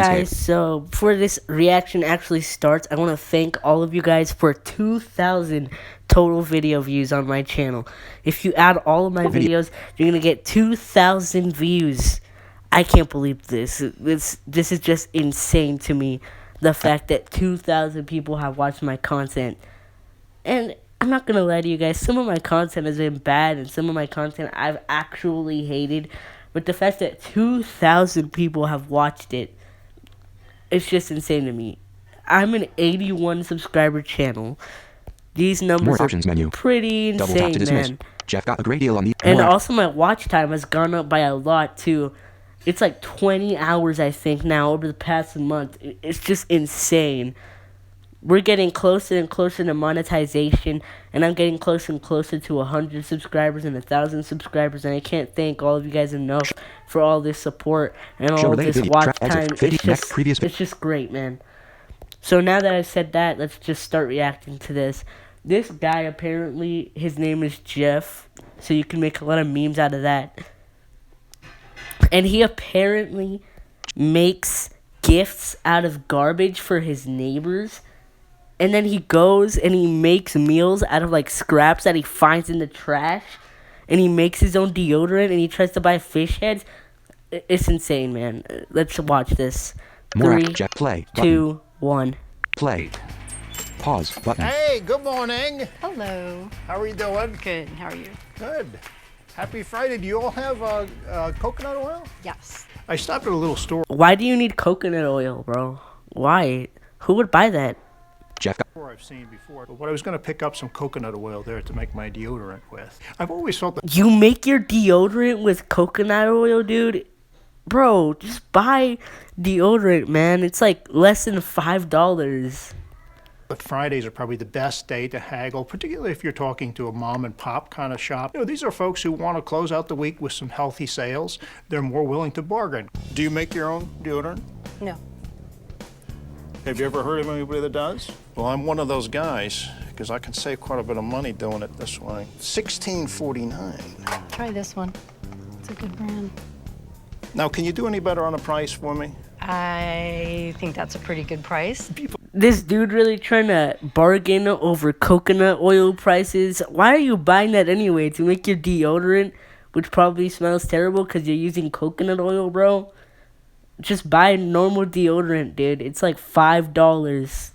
guys, so before this reaction actually starts, I want to thank all of you guys for 2,000 total video views on my channel. If you add all of my videos, you're going to get 2,000 views. I can't believe this. This is just insane to me, the fact that 2,000 people have watched my content. And I'm not going to lie to you guys, some of my content has been bad and some of my content I've actually hated. But the fact that 2,000 people have watched it, it's just insane to me. I'm an 81 subscriber channel. These numbers are pretty insane, man. Jeff got a great deal on the and also my watch time has gone up by a lot too. It's like 20 hours I think now over the past month. It's just insane. We're getting closer and closer to monetization, and I'm getting closer and closer to 100 subscribers and 1,000 subscribers, and I can't thank all of you guys enough for all this support and all this watch time. It's just great, man. So now that I've said that, let's just start reacting to this. This guy, apparently, his name is Jeff, so you can make a lot of memes out of that. And he apparently makes gifts out of garbage for his neighbors. And then he goes and he makes meals out of like scraps that he finds in the trash. And he makes his own deodorant and he tries to buy fish heads. It's insane, man. Let's watch this. 3, 2, 1. Play. Pause button. Hey, good morning. Hello. How are you doing? Good. How are you? Good. Happy Friday. Do you all have coconut oil? Yes. I stopped at a little store. Why do you need coconut oil, bro? Why? Who would buy that? Jeff I've seen before, but I was going to pick up some coconut oil there to make my deodorant with. I've always felt that you make your deodorant with coconut oil, dude? Bro, just buy deodorant, man. It's like less than $5. But Fridays are probably the best day to haggle, particularly if you're talking to a mom and pop kind of shop. You know, these are folks who want to close out the week with some healthy sales. They're more willing to bargain. Do you make your own deodorant? No. Have you ever heard of anybody that does? Well, I'm one of those guys because I can save quite a bit of money doing it this way. $16.49. Try this one. It's a good brand. Now, can you do any better on the price for me? I think that's a pretty good price. This dude really trying to bargain over coconut oil prices. Why are you buying that anyway? To make your deodorant, which probably smells terrible because you're using coconut oil, bro? Just buy normal deodorant, dude. It's like $5.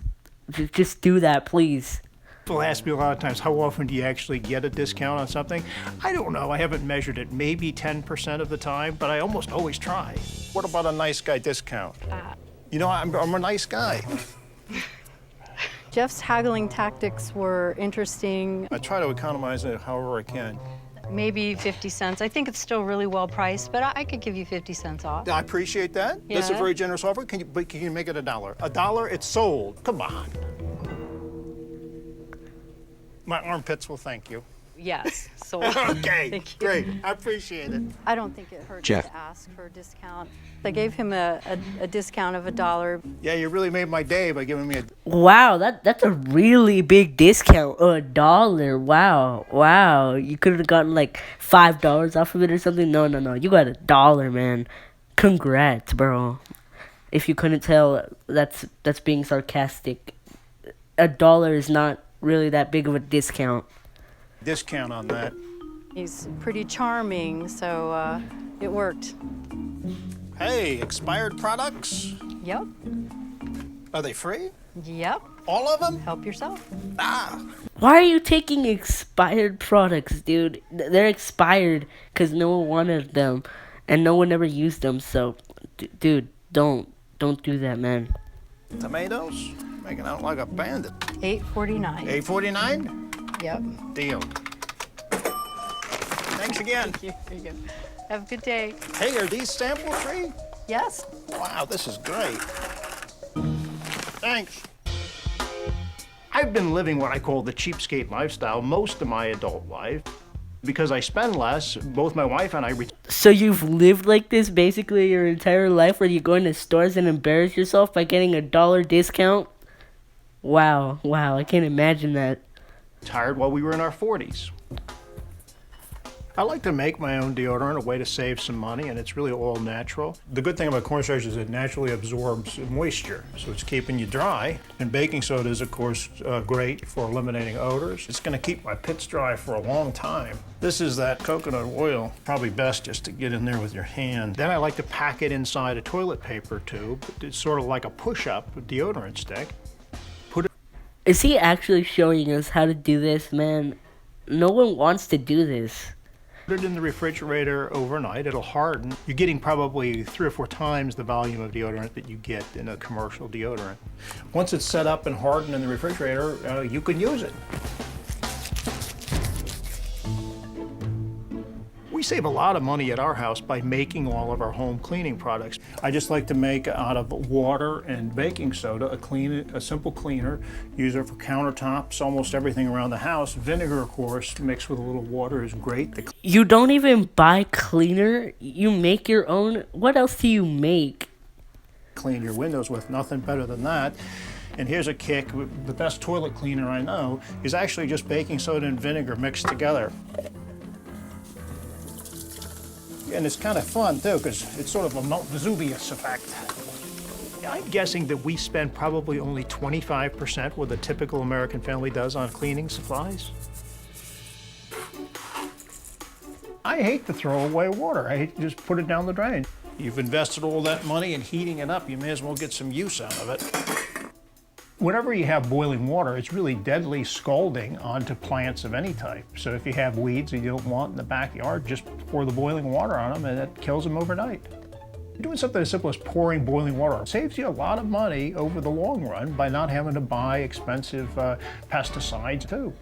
Just do that, please. People ask me a lot of times, how often do you actually get a discount on something? I don't know. I haven't measured it. Maybe 10% of the time, but I almost always try. What about a nice guy discount? You know, I'm a nice guy. Jeff's haggling tactics were interesting. I try to economize it however I can. Maybe 50 cents. I think it's still really well priced, but I could give you 50 cents off. I appreciate that. Yeah. That's a very generous offer. Can you make it $1? $1, it's sold. Come on. My armpits will thank you. Yes. So Okay, thank you. great. I appreciate it. I don't think it hurts Jeff. to ask for a discount. I gave him a discount of $1. Yeah, you really made my day by giving me a... Wow, that's a really big discount. $1. Wow. You could have gotten like $5 off of it or something. No. You got $1, man. Congrats, bro. If you couldn't tell, that's being sarcastic. $1 is not really that big of a discount. discount on that. He's pretty charming, so it worked. Hey, expired products? Yep. Are they free? Yep. All of them? Help yourself. Why are you taking expired products, dude? They're expired because no one wanted them, and no one ever used them. So, dude, don't do that, man. Tomatoes? Making out like a bandit. $8.49. $8.49? Yep. Deal. Thanks again. Thank you. There you go. Have a good day. Hey, are these sample free? Yes. Wow, this is great. Thanks. I've been living what I call the cheapskate lifestyle most of my adult life. Because I spend less, both my wife and I... So you've lived like this basically your entire life, where you go into stores and embarrass yourself by getting $1 discount? Wow, I can't imagine that. Retired while we were in our 40s. I like to make my own deodorant, a way to save some money, and it's really all natural. The good thing about cornstarch is it naturally absorbs moisture, so it's keeping you dry. And baking soda is, of course, great for eliminating odors. It's going to keep my pits dry for a long time. This is that coconut oil, probably best just to get in there with your hand. Then I like to pack it inside a toilet paper tube. It's sort of like a push-up deodorant stick. Is he actually showing us how to do this, man? No one wants to do this. Put it in the refrigerator overnight, it'll harden. You're getting probably 3 or 4 times the volume of deodorant that you get in a commercial deodorant. Once it's set up and hardened in the refrigerator, you can use it. We save a lot of money at our house by making all of our home cleaning products. I just like to make out of water and baking soda a simple cleaner. Use it for countertops, almost everything around the house. Vinegar, of course, mixed with a little water is great. You don't even buy cleaner? You make your own? What else do you make? Clean your windows with, nothing better than that. And here's a kick. The best toilet cleaner I know is actually just baking soda and vinegar mixed together. And it's kind of fun, too, because it's sort of a Mount Vesuvius effect. I'm guessing that we spend probably only 25% what a typical American family does on cleaning supplies. I hate to throw away water. I hate to just put it down the drain. You've invested all that money in heating it up, you may as well get some use out of it. Whenever you have boiling water, it's really deadly scalding onto plants of any type. So if you have weeds that you don't want in the backyard, just pour the boiling water on them and it kills them overnight. Doing something as simple as pouring boiling water saves you a lot of money over the long run by not having to buy expensive pesticides too.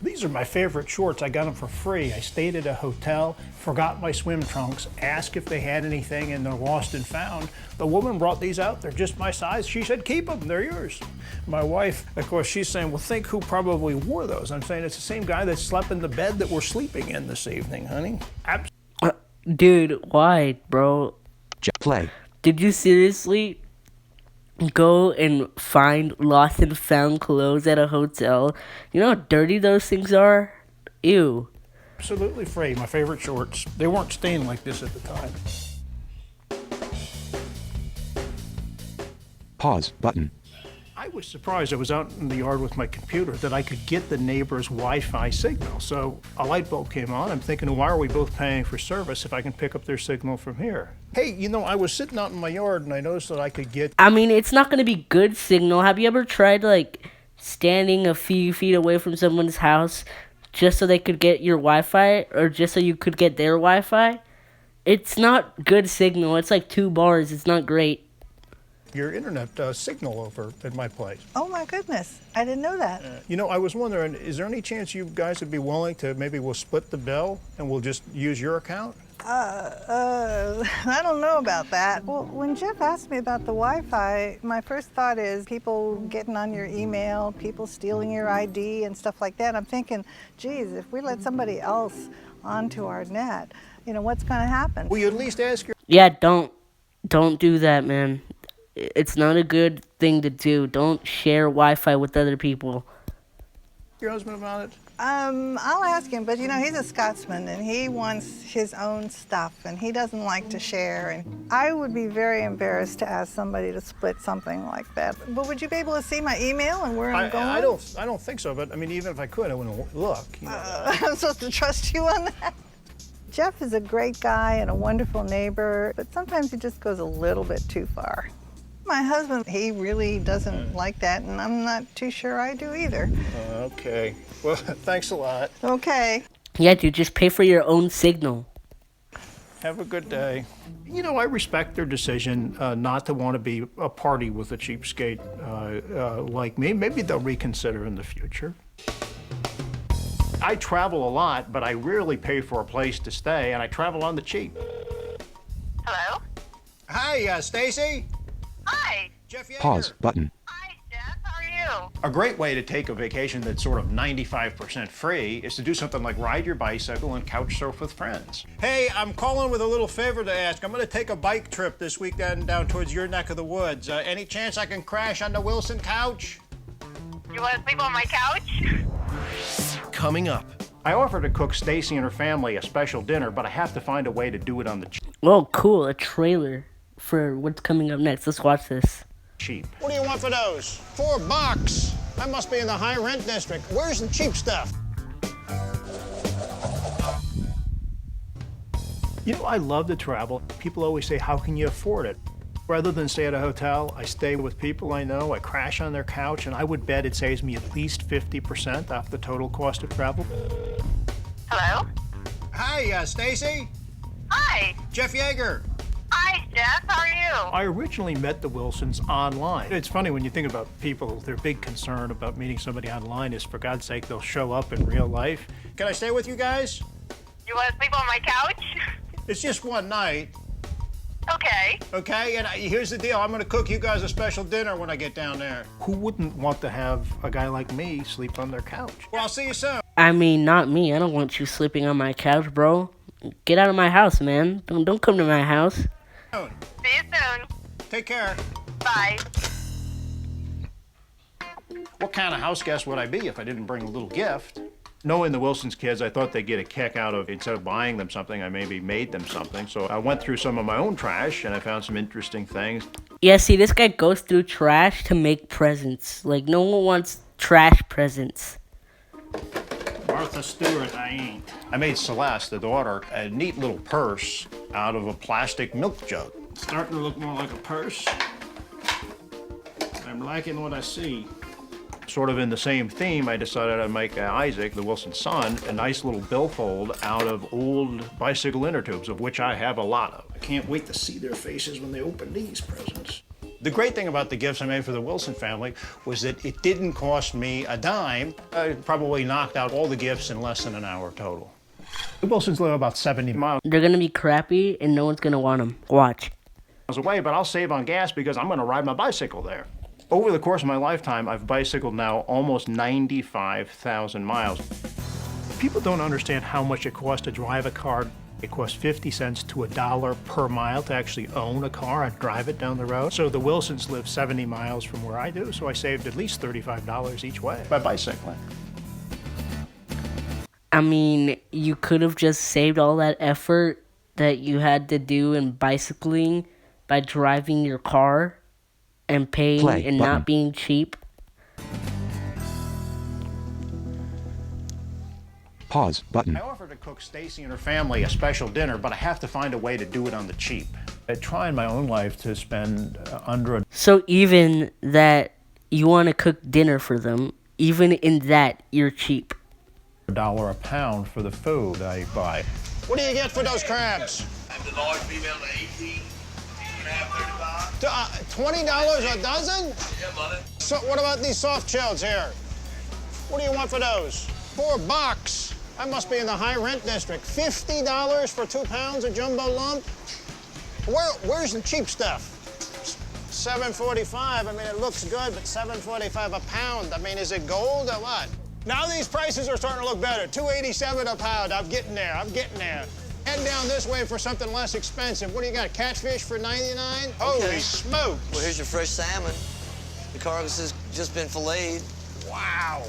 These are my favorite shorts. I got them for free. I stayed at a hotel, forgot my swim trunks, asked if they had anything in their lost and found. The woman brought these out. They're just my size. She said, keep them. They're yours. My wife, of course, she's saying, well, think who probably wore those. I'm saying it's the same guy that slept in the bed that we're sleeping in this evening, honey. Dude, why, bro? Play. Did you seriously go and find lost and found clothes at a hotel? You know how dirty those things are? Ew. Absolutely free. My favorite shorts. They weren't stained like this at the time. Pause button. I was surprised. I was out in the yard with my computer that I could get the neighbor's Wi-Fi signal. So a light bulb came on. I'm thinking, why are we both paying for service if I can pick up their signal from here? Hey, you know, I was sitting out in my yard and I noticed that I could get... I mean, it's not going to be good signal. Have you ever tried, like, standing a few feet away from someone's house just so they could get your Wi-Fi or just so you could get their Wi-Fi? It's not good signal. It's like 2 bars. It's not great. your internet signal over at my place. Oh my goodness, I didn't know that. You know, I was wondering, is there any chance you guys would be willing to, maybe we'll split the bill and we'll just use your account? I don't know about that. Well, when Jeff asked me about the Wi-Fi, my first thought is people getting on your email, people stealing your ID and stuff like that. I'm thinking, geez, if we let somebody else onto our net, you know, what's gonna happen? Will you at least ask your... Yeah, don't do that, man. It's not a good thing to do. Don't share Wi-Fi with other people. your husband about it? I'll ask him, but you know, he's a Scotsman and he wants his own stuff and he doesn't like to share. And I would be very embarrassed to ask somebody to split something like that. But would you be able to see my email and where I'm going? I don't think so, but I mean, even if I could, I wouldn't look. You know. I'm supposed to trust you on that? Jeff is a great guy and a wonderful neighbor, but sometimes he just goes a little bit too far. My husband, he really doesn't like that, and I'm not too sure I do either. Okay. Well, thanks a lot. Okay. Yeah, dude, just pay for your own signal. Have a good day. You know, I respect their decision not to want to be a party with a cheapskate like me. Maybe they'll reconsider in the future. I travel a lot, but I rarely pay for a place to stay, and I travel on the cheap. Hello? Hi, Stacy. Hi. Jeff Yeager. Pause button. Hi, Jeff. How are you? A great way to take a vacation that's sort of 95% free is to do something like ride your bicycle and couch surf with friends. Hey, I'm calling with a little favor to ask. I'm going to take a bike trip this week down towards your neck of the woods. Any chance I can crash on the Wilson couch? You want to sleep on my couch? coming up. I offered to cook Stacy and her family a special dinner, but I have to find a way to do it on the Oh, cool. A trailer for what's coming up next. Let's watch this. cheap. What do you want for those? $4. I must be in the high rent district. Where's the cheap stuff? You know, I love to travel. People always say, how can you afford it? Rather than stay at a hotel, I stay with people I know, I crash on their couch, and I would bet it saves me at least 50% off the total cost of travel. Hello? Hi, Stacy. Hi. Jeff Yeager. Hi, Jeff. How are you? I originally met the Wilsons online. It's funny when you think about people, their big concern about meeting somebody online is, for God's sake, they'll show up in real life. Can I stay with you guys? You want to sleep on my couch? It's just one night, Okay. okay? And here's the deal. I'm going to cook you guys a special dinner when I get down there. Who wouldn't want to have a guy like me sleep on their couch? Well, I'll see you soon. I mean, not me. I don't want you sleeping on my couch, bro. Get out of my house, man. Don't come to my house. See you soon. Take care. Bye. What kind of house guest would I be if I didn't bring a little gift? Knowing the Wilsons kids, I thought they'd get a kick out of, instead of buying them something, I maybe made them something. So I went through some of my own trash and I found some interesting things. Yeah, see, this guy goes through trash to make presents. Like, no one wants trash presents. Martha Stewart, I ain't. I made Celeste, the daughter, a neat little purse out of a plastic milk jug. Starting to look more like a purse. I'm liking what I see. Sort of in the same theme, I decided I'd make Isaac, the Wilson son, a nice little billfold out of old bicycle inner tubes, of which I have a lot of. I can't wait to see their faces when they open these presents. The great thing about the gifts I made for the Wilson family was that it didn't cost me a dime. I probably knocked out all the gifts in less than an hour total. The Wilsons live about 70 miles They're gonna be crappy, and no one's gonna want them. Watch. away, but I'll save on gas because I'm gonna ride my bicycle there. Over the course of my lifetime, I've bicycled now almost 95,000 miles. People don't understand how much it costs to drive a car. It costs 50 cents to $1 per mile to actually own a car and drive it down the road. So the Wilsons live 70 miles from where I do, so I saved at least $35 each way by bicycling. I mean, you could have just saved all that effort that you had to do in bicycling by driving your car and paying Play and button. not being cheap. Pause button. I offered to cook Stacy and her family a special dinner, but I have to find a way to do it on the cheap. I try in my own life to spend under a So even that you want to cook dinner for them, even in that, you're cheap. $1 a pound for the food I buy. What do you get for those crabs? The large female to 18, 18.5, $20 a dozen? Yeah, buddy. So what about these soft shells here? What do you want for those? $4. I must be in the high rent district. $50 for 2 pounds of jumbo lump? Where's the cheap stuff? $7.45. I mean, it looks good, but $7.45 a pound. I mean, is it gold or what? Now these prices are starting to look better. $2.87 a pound. I'm getting there. I'm getting there. Head down this way for something less expensive. What do you got? Catfish for $99? Holy smokes! Well, here's your fresh salmon. The carcass has just been filleted. Wow.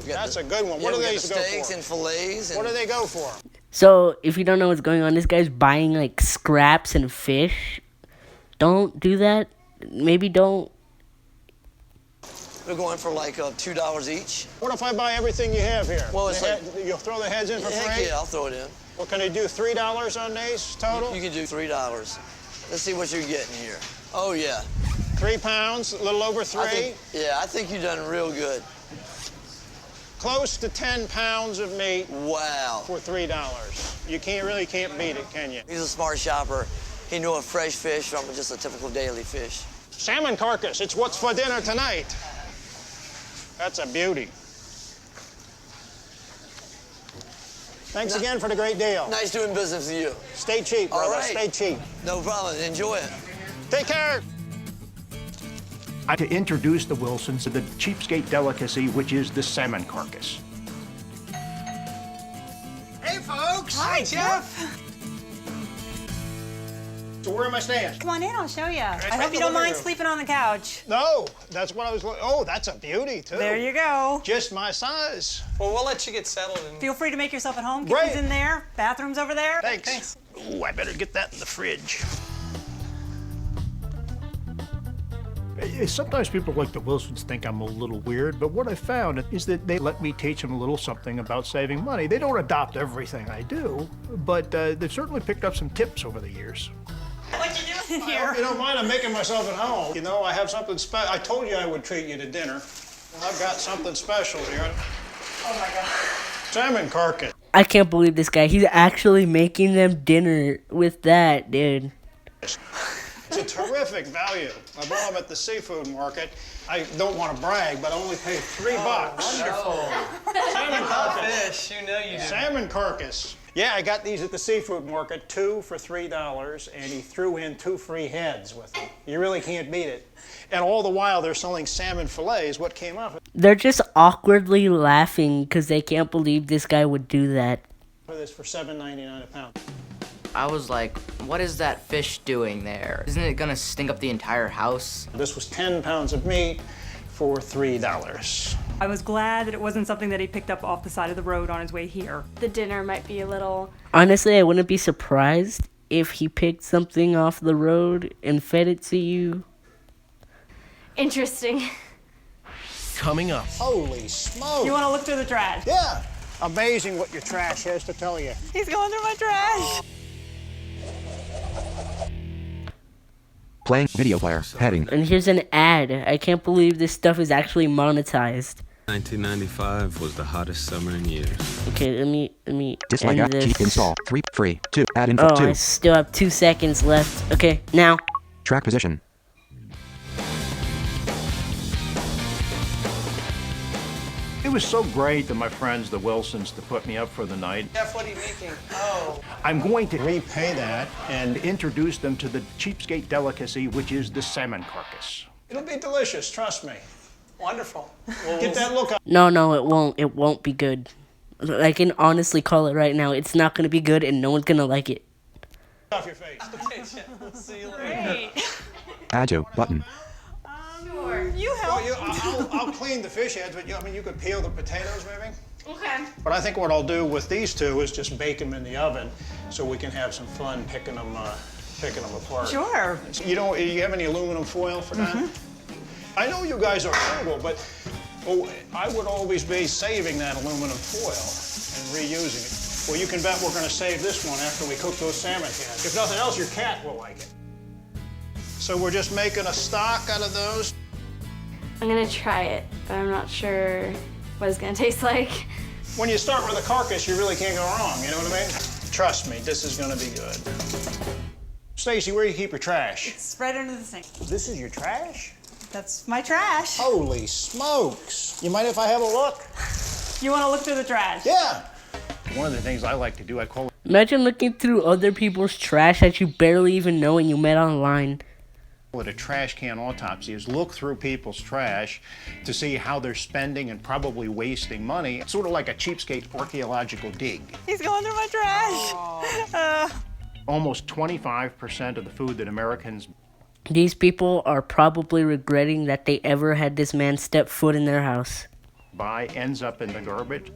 We got That's a good one. What do we got these the go steaks for? and fillets. And What do they go for? So if you don't know what's going on, this guy's buying like scraps and fish. Don't do that. Maybe don't. They're going for like $2 each. What if I buy everything you have here? Well, it's You'll throw the heads in for Heck free? yeah, I'll throw it in. Well, can I do $3 on these total? You can do $3. Let's see what you're getting here. Oh yeah. 3 pounds, a little over 3. I think you've done real good. Close to 10 pounds of meat Wow. for $3. You really can't beat it, can you? He's a smart shopper. He knew a fresh fish from just a typical daily fish. Salmon carcass, it's what's for dinner tonight. That's a beauty. Thanks again for the great deal. Nice doing business with you. Stay cheap, All brother. right. Stay cheap. No problem. Enjoy it. Take care. To introduce the Wilsons to the cheapskate delicacy, which is the salmon carcass. Hey, folks. Hi, Jeff. So where am I staying? Come on in, I'll show you. I right hope in you the don't mind living room. sleeping on the couch. No, that's what I was looking. Oh, that's a beauty, too. There you go. Just my size. Well, we'll let you get settled and... Feel free to make yourself at home. Great. Kitchen's in there. Bathroom's over there. Thanks. Ooh, I better get that in the fridge. Sometimes people like the Wilsons think I'm a little weird, but what I found is that they let me teach them a little something about saving money. They don't adopt everything I do, but they've certainly picked up some tips over the years. What you doing I here? hope you don't mind, I'm making myself at home. You know, I have something special. I told you I would treat you to dinner. Well, I've got something special here. Oh my God. Salmon carcass. I can't believe this guy. He's actually making them dinner with that, dude. It's a terrific value. I bought them at the seafood market. I don't want to brag, but I only paid $3. Wonderful. Salmon carcass. Fish, you know you do. Salmon carcass. Yeah, I got these at the seafood market, 2 for $3, and he threw in 2 free heads with them. You really can't beat it. And all the while, they're selling salmon fillets. What came up They're just awkwardly laughing because they can't believe this guy would do that. for this for $7.99 a pound? I was like, what is that fish doing there? Isn't it gonna stink up the entire house? This was 10 pounds of meat for $3. I was glad that it wasn't something that he picked up off the side of the road on his way here. The dinner might be a little... Honestly, I wouldn't be surprised if he picked something off the road and fed it to you. interesting. Coming up. Holy smoke! You want to look through the trash? Yeah. Amazing what your trash has to tell you. He's going through my trash. Playing video player. Heading. And here's an ad. I can't believe this stuff is actually monetized. 1995 was the hottest summer in years. Okay, let me Dislike app. end this. Install. 3 free. 2. Add info. Oh, 2. I still have 2 seconds left. Okay, now. Track position. It was so great that my friends, the Wilsons, to put me up for the night. Jeff, what are you making? Oh. I'm going to repay that and introduce them to the cheapskate delicacy, which is the salmon carcass. It'll be delicious, trust me. Wonderful. Get that look on. No, it won't. It won't be good. I can honestly call it right now. It's not gonna be good, and no one's gonna like it. Off your face. Okay, Jeff, we'll see you later. Add to button. Sure. You help. Well, I'll clean the fish heads, but I mean, you could peel the potatoes, maybe? Okay. But I think what I'll do with these two is just bake them in the oven so we can have some fun picking them apart. Sure. So you have any aluminum foil for that? I know you guys are frugal, but I would always be saving that aluminum foil and reusing it. Well, you can bet we're going to save this one after we cook those salmon cans. If nothing else, your cat will like it. So we're just making a stock out of those. I'm gonna try it, but I'm not sure what it's gonna taste like. When you start with a carcass, you really can't go wrong, you know what I mean? Trust me, this is gonna be good. Stacy, where do you keep your trash? It's right under the sink. This is your trash? That's my trash. Holy smokes. You mind if I have a look? You want to look through the trash? Yeah. One of the things I like to do, I call it Imagine looking through other people's trash that you barely even know and you met online. a trash can autopsy, is look through people's trash to see how they're spending and probably wasting money. It's sort of like a cheapskate archaeological dig. He's going through my trash. Almost 25% of the food that Americans These people are probably regretting that they ever had this man step foot in their house. buy ends up in the garbage.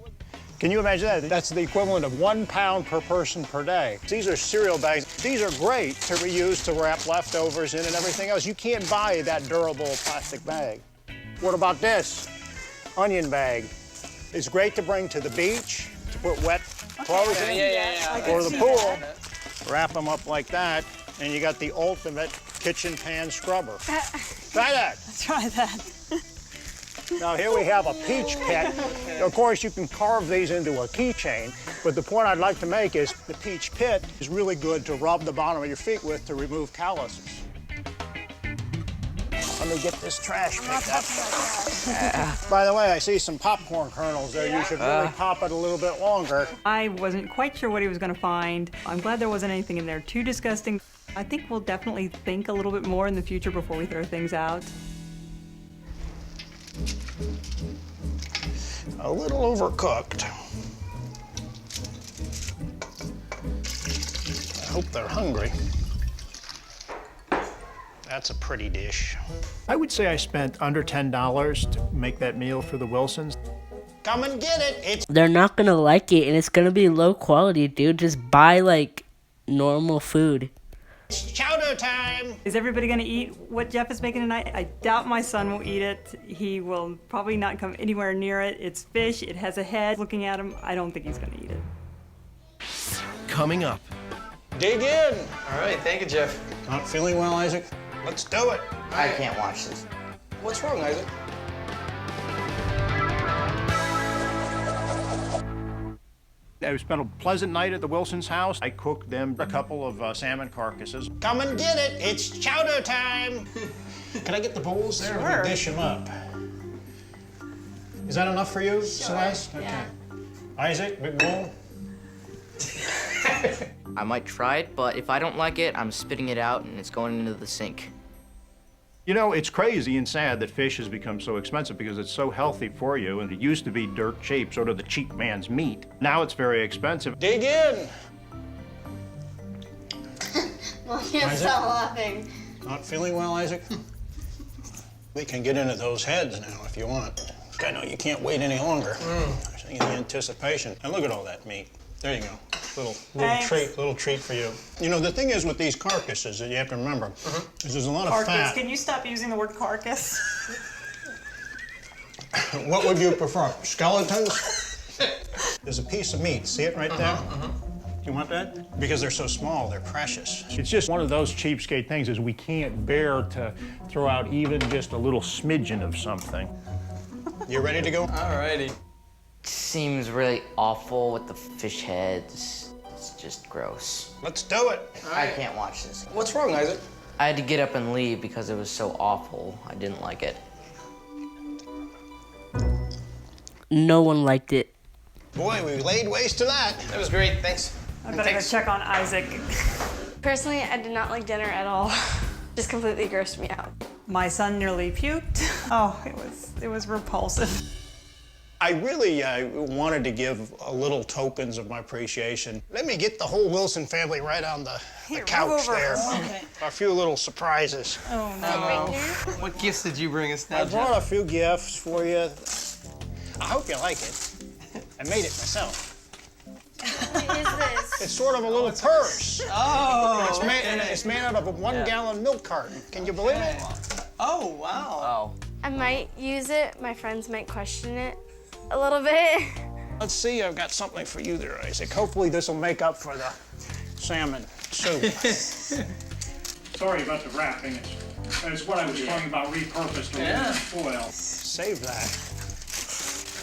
Can you imagine that? That's the equivalent of 1 pound per person per day. These are cereal bags. These are great to reuse to wrap leftovers in and everything else. You can't buy that durable plastic bag. What about this? Onion bag. It's great to bring to the beach, to put wet clothes in, or the pool. Wrap them up like that, and you got the ultimate kitchen pan scrubber. Try that. Try that. Now here we have a peach pit. Of course, you can carve these into a keychain, but the point I'd like to make is the peach pit is really good to rub the bottom of your feet with to remove calluses. Let me get this trash picked up. By the way, I see some popcorn kernels there. You should really pop it a little bit longer. I wasn't quite sure what he was going to find. I'm glad there wasn't anything in there too disgusting. I think we'll definitely think a little bit more in the future before we throw things out. A little overcooked. I hope they're hungry. That's a pretty dish. I would say I spent under $10 to make that meal for the Wilsons. Come and get it. It's They're not gonna like it, and it's gonna be low quality, dude. Just buy like normal food. chowder time. Is everybody gonna eat what Jeff is making tonight? I doubt my son will eat it. He will probably not come anywhere near it. It's fish, it has a head. Looking at him, I don't think he's gonna eat it. Coming up. Dig in. All right, thank you, Jeff. Not feeling well, Isaac? Let's do it. I can't watch this. What's wrong, Isaac? I spent a pleasant night at the Wilsons' house. I cooked them a couple of salmon carcasses. Come and get it. It's chowder time. Can I get the bowls there? Sure. Or dish them up. Is that enough for you, Celeste? Okay. Yeah. Isaac, big bowl. I might try it, but if I don't like it, I'm spitting it out and it's going into the sink. You know, it's crazy and sad that fish has become so expensive because it's so healthy for you, and it used to be dirt cheap, sort of the cheap man's meat. Now it's very expensive. Dig in. Well, you can't Isaac? stop laughing. Not feeling well, Isaac? We can get into those heads now if you want. I know you can't wait any longer. There's the anticipation. And look at all that meat. There you go. Little treat for you. You know, the thing is with these carcasses that you have to remember is there's a lot of Carcass, fat. can you stop using the word carcass? What would you prefer? Skeletons? There's a piece of meat. See it right there? You want that? Because they're so small, they're precious. It's just one of those cheapskate things is we can't bear to throw out even just a little smidgen of something. You ready to go? All righty. Seems really awful with the fish heads. It's just gross. Let's do it. I can't watch this. What's wrong, Isaac? I had to get up and leave because it was so awful. I didn't like it. No one liked it. Boy, we laid waste to that. That was great, thanks. I better go check on Isaac. Personally, I did not like dinner at all. Just completely grossed me out. My son nearly puked. Oh, it was repulsive. I really wanted to give a little tokens of my appreciation. Let me get the whole Wilson family right on the couch move over. there. Okay. A few little surprises. Oh, no. What gifts did you bring us now, I Jeff? brought a few gifts for you. I hope you like it. I made it myself. What is this? It's sort of a little purse. Oh, It's made out of a 1-gallon milk carton. Can you believe it? Oh, wow. Oh. I might use it. My friends might question it a little bit. Let's see, I've got something for you there, Isaac. Hopefully this will make up for the salmon soup. Sorry about the wrapping. It's what I was talking about, repurposed aluminum foil. Save that.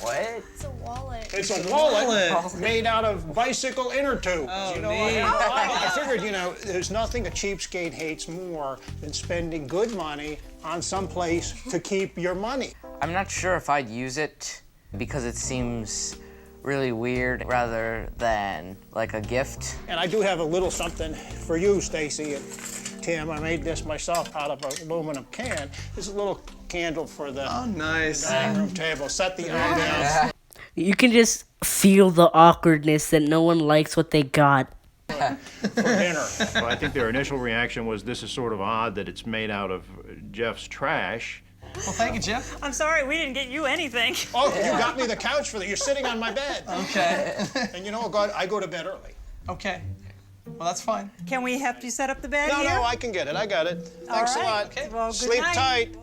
What? It's a wallet. It's a wallet made out of bicycle inner tubes. Oh, You know, neat. I figured, you know, there's nothing a cheapskate hates more than spending good money on some place to keep your money. I'm not sure if I'd use it because it seems really weird rather than like a gift. And I do have a little something for you, Stacy and Tim. I made this myself out of an aluminum can. This is a little candle for the Nice. dining room table. Set the ambiance. You can just feel the awkwardness that no one likes what they got. For dinner. Well, I think their initial reaction was, this is sort of odd that it's made out of Jeff's trash. Well, thank you, Jeff. I'm sorry, we didn't get you anything. Oh, you got me the couch for that. You're sitting on my bed. Okay. And you know what, I go to bed early. Okay. Well, that's fine. Can we help you set up the bed No, here? no, I can get it. I got it. Thanks All a right. lot. Okay. Well, good Sleep night. tight.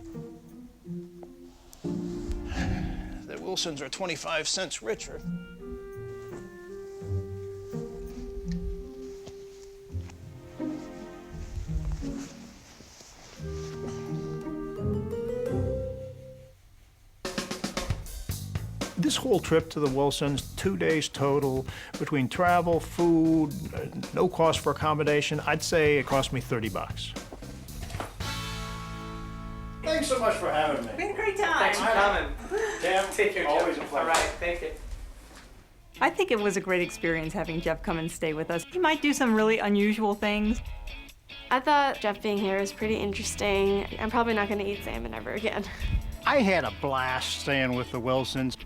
The Wilsons are 25 cents richer. This whole trip to the Wilsons, 2 days total, between travel, food, no cost for accommodation, I'd say it cost me $30. Thanks so much for having me. We had a great time. Thanks for coming. Tim, Take care, always Jeff. a pleasure. All right, thank you. I think it was a great experience having Jeff come and stay with us. He might do some really unusual things. I thought Jeff being here was pretty interesting. I'm probably not going to eat salmon ever again. I had a blast staying with the Wilsons.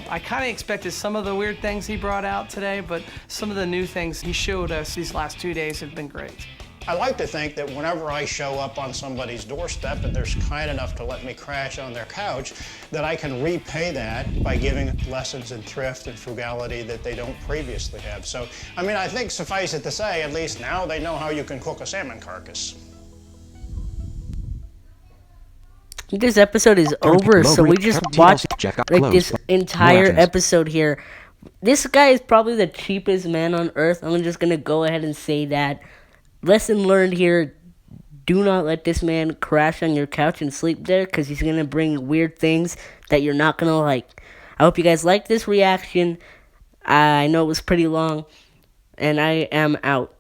I kind of expected some of the weird things he brought out today, but some of the new things he showed us these last 2 days have been great. I like to think that whenever I show up on somebody's doorstep and they're kind enough to let me crash on their couch, that I can repay that by giving lessons in thrift and frugality that they don't previously have. So, I mean, I think suffice it to say, at least now they know how you can cook a salmon carcass. This episode is over, so we just watched like this entire episode here. This guy is probably the cheapest man on earth. I'm just gonna go ahead and say that. Lesson learned here: do not let this man crash on your couch and sleep there, because he's gonna bring weird things that you're not gonna like. I hope you guys liked this reaction. I know it was pretty long, and I am out.